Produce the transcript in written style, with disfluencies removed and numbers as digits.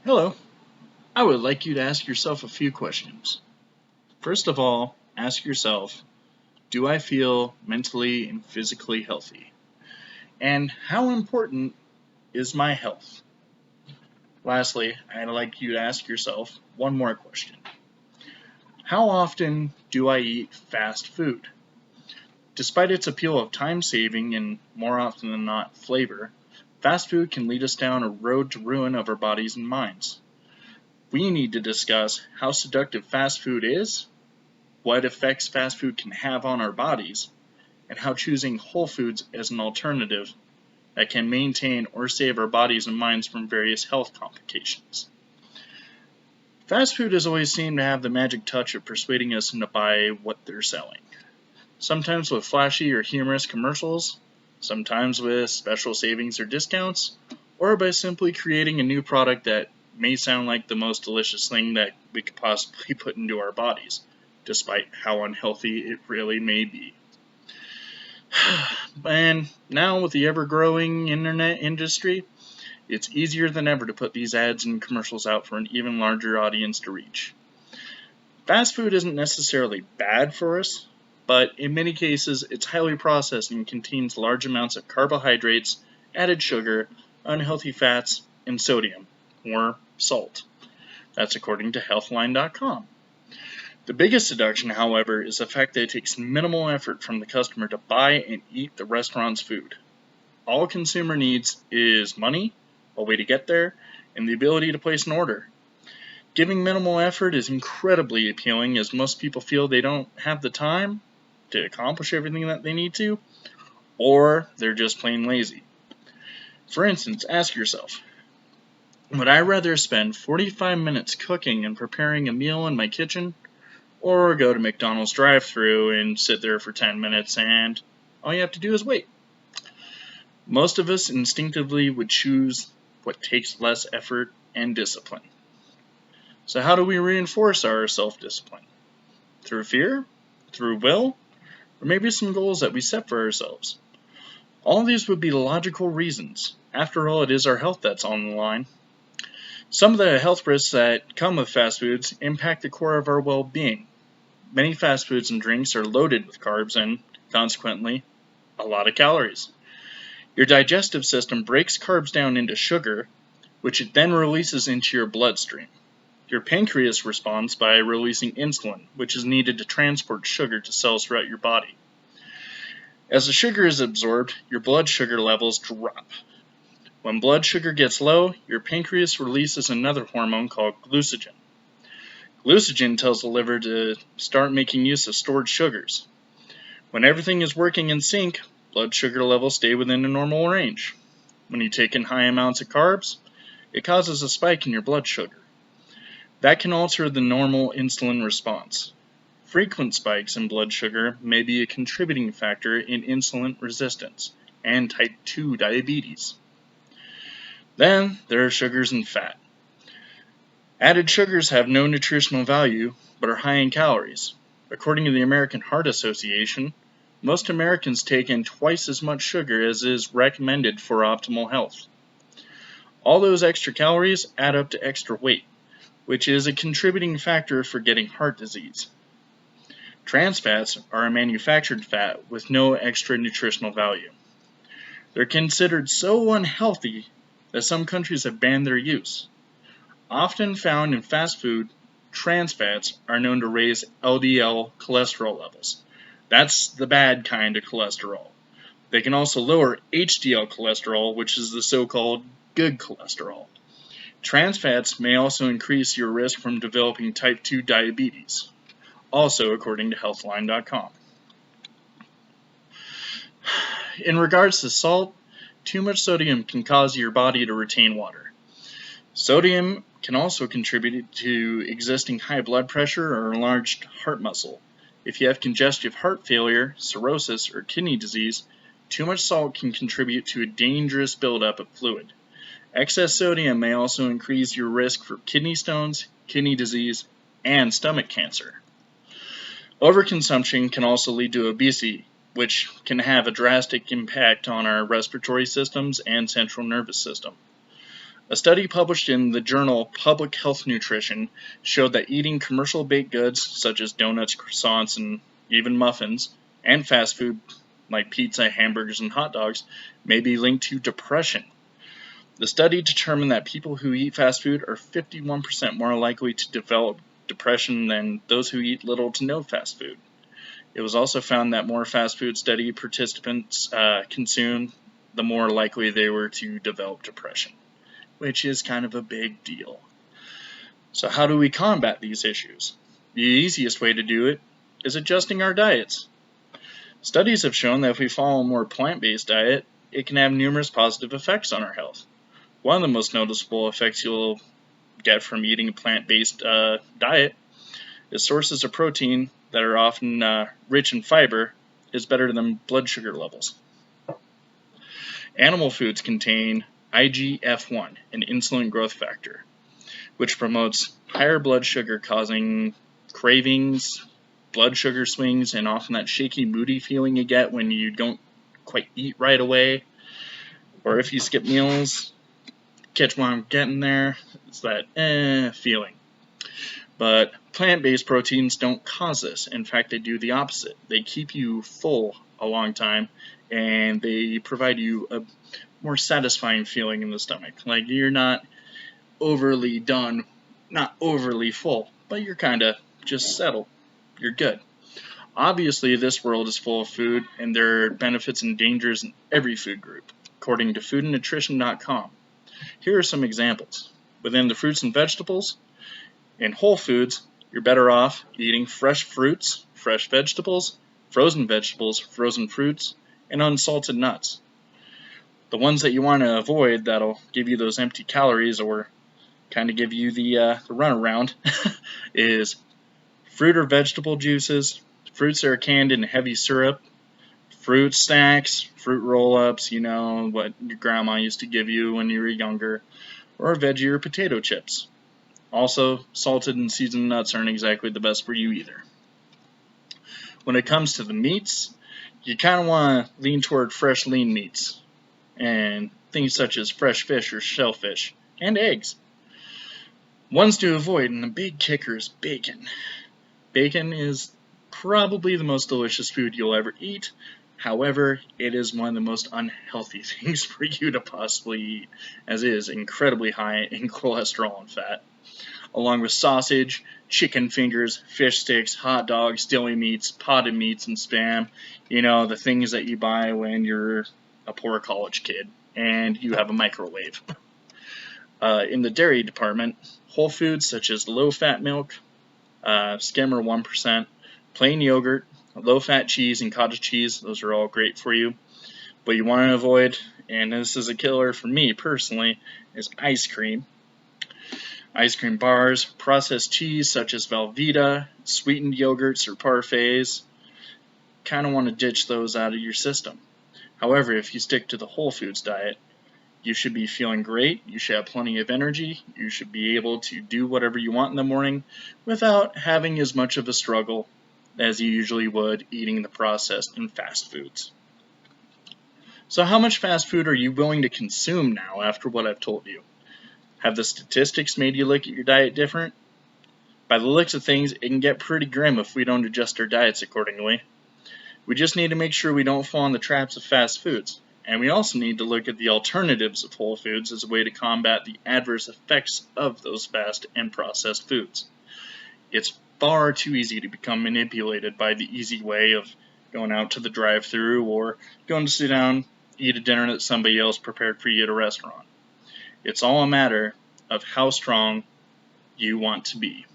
Hello. I would like you to ask yourself a few questions. First of all, ask yourself, do I feel mentally and physically healthy? And how important is my health? Lastly, I'd like you to ask yourself one more question. How often do I eat fast food? Despite its appeal of time saving and more often than not flavor, fast food can lead us down a road to ruin of our bodies and minds. We need to discuss how seductive fast food is, what effects fast food can have on our bodies, and how choosing whole foods as an alternative that can maintain or save our bodies and minds from various health complications. Fast food has always seemed to have the magic touch of persuading us into buy what they're selling. Sometimes with flashy or humorous commercials, sometimes with special savings or discounts, or by simply creating a new product that may sound like the most delicious thing that we could possibly put into our bodies, despite how unhealthy it really may be. And now with the ever-growing internet industry, it's easier than ever to put these ads and commercials out for an even larger audience to reach. Fast food isn't necessarily bad for us, but in many cases it's highly processed and contains large amounts of carbohydrates, added sugar, unhealthy fats, and sodium, or salt. That's according to Healthline.com. The biggest seduction, however, is the fact that it takes minimal effort from the customer to buy and eat the restaurant's food. All a consumer needs is money, a way to get there, and the ability to place an order. Giving minimal effort is incredibly appealing as most people feel they don't have the time to accomplish everything that they need to, or they're just plain lazy. For instance, ask yourself, would I rather spend 45 minutes cooking and preparing a meal in my kitchen, or go to McDonald's drive-thru and sit there for 10 minutes and all you have to do is wait? Most of us instinctively would choose what takes less effort and discipline. So how do we reinforce our self-discipline? Through fear? Through will? Or maybe some goals that we set for ourselves? All of these would be logical reasons. After all, it is our health that's on the line. Some of the health risks that come with fast foods impact the core of our well-being. Many fast foods and drinks are loaded with carbs and, consequently, a lot of calories. Your digestive system breaks carbs down into sugar, which it then releases into your bloodstream. Your pancreas responds by releasing insulin, which is needed to transport sugar to cells throughout your body. As the sugar is absorbed, your blood sugar levels drop. When blood sugar gets low, your pancreas releases another hormone called glucagon. Glucagon tells the liver to start making use of stored sugars. When everything is working in sync, blood sugar levels stay within a normal range. When you take in high amounts of carbs, it causes a spike in your blood sugar. That can alter the normal insulin response. Frequent spikes in blood sugar may be a contributing factor in insulin resistance and type 2 diabetes. Then there are sugars and fat. Added sugars have no nutritional value but are high in calories. According to the American Heart Association, most Americans take in twice as much sugar as is recommended for optimal health. All those extra calories add up to extra weight, which is a contributing factor for getting heart disease. Trans fats are a manufactured fat with no extra nutritional value. They're considered so unhealthy that some countries have banned their use. Often found in fast food, trans fats are known to raise LDL cholesterol levels. That's the bad kind of cholesterol. They can also lower HDL cholesterol, which is the so-called good cholesterol. Trans fats may also increase your risk from developing type 2 diabetes, also according to Healthline.com. In regards to salt, too much sodium can cause your body to retain water. Sodium can also contribute to existing high blood pressure or enlarged heart muscle. If you have congestive heart failure, cirrhosis, or kidney disease, too much salt can contribute to a dangerous buildup of fluid. Excess sodium may also increase your risk for kidney stones, kidney disease, and stomach cancer. Overconsumption can also lead to obesity, which can have a drastic impact on our respiratory systems and central nervous system. A study published in the journal Public Health Nutrition showed that eating commercial baked goods such as donuts, croissants, and even muffins, and fast food like pizza, hamburgers, and hot dogs may be linked to depression. The study determined that people who eat fast food are 51% more likely to develop depression than those who eat little to no fast food. It was also found that more fast food study participants consumed, the more likely they were to develop depression, which is kind of a big deal. So how do we combat these issues? The easiest way to do it is adjusting our diets. Studies have shown that if we follow a more plant-based diet, it can have numerous positive effects on our health. One of the most noticeable effects you'll get from eating a plant-based diet is sources of protein that are often rich in fiber is better than blood sugar levels. Animal foods contain IGF-1, an insulin growth factor, which promotes higher blood sugar, causing cravings, blood sugar swings, and often that shaky, moody feeling you get when you don't quite eat right away, or if you skip meals. Catch what I'm getting there? It's that feeling. But plant-based proteins don't cause this. In fact, they do the opposite. They keep you full a long time, and they provide you a more satisfying feeling in the stomach. Like you're not overly done, not overly full, but you're kind of just settled. You're good. Obviously, this world is full of food, and there are benefits and dangers in every food group, according to foodandnutrition.com. Here are some examples. Within the fruits and vegetables, in whole foods, you're better off eating fresh fruits, fresh vegetables, frozen fruits, and unsalted nuts. The ones that you want to avoid that'll give you those empty calories or kind of give you the runaround is fruit or vegetable juices, fruits that are canned in heavy syrup, fruit snacks, fruit roll-ups, you know, what your grandma used to give you when you were younger, or veggie or potato chips. Also, salted and seasoned nuts aren't exactly the best for you either. When it comes to the meats, you kind of want to lean toward fresh lean meats, and things such as fresh fish or shellfish, and eggs. Ones to avoid, and the big kicker is bacon. Bacon is probably the most delicious food you'll ever eat. However, it is one of the most unhealthy things for you to possibly eat, as it is incredibly high in cholesterol and fat. Along with sausage, chicken fingers, fish sticks, hot dogs, deli meats, potted meats, and Spam. You know, the things that you buy when you're a poor college kid and you have a microwave. In the dairy department, whole foods such as low-fat milk, skim or 1%, plain yogurt, low-fat cheese, and cottage cheese, those are all great for you. But you want to avoid, and this is a killer for me personally, is ice cream. Ice cream bars, processed cheese such as Velveeta, sweetened yogurts or parfaits. Kind of want to ditch those out of your system. However, if you stick to the whole foods diet, you should be feeling great, you should have plenty of energy, you should be able to do whatever you want in the morning without having as much of a struggle as you usually would eating the processed and fast foods. So how much fast food are you willing to consume now after what I've told you? Have the statistics made you look at your diet different? By the looks of things, it can get pretty grim if we don't adjust our diets accordingly. We just need to make sure we don't fall in the traps of fast foods. And we also need to look at the alternatives of whole foods as a way to combat the adverse effects of those fast and processed foods. It's far too easy to become manipulated by the easy way of going out to the drive-thru or going to sit down, eat a dinner that somebody else prepared for you at a restaurant. It's all a matter of how strong you want to be.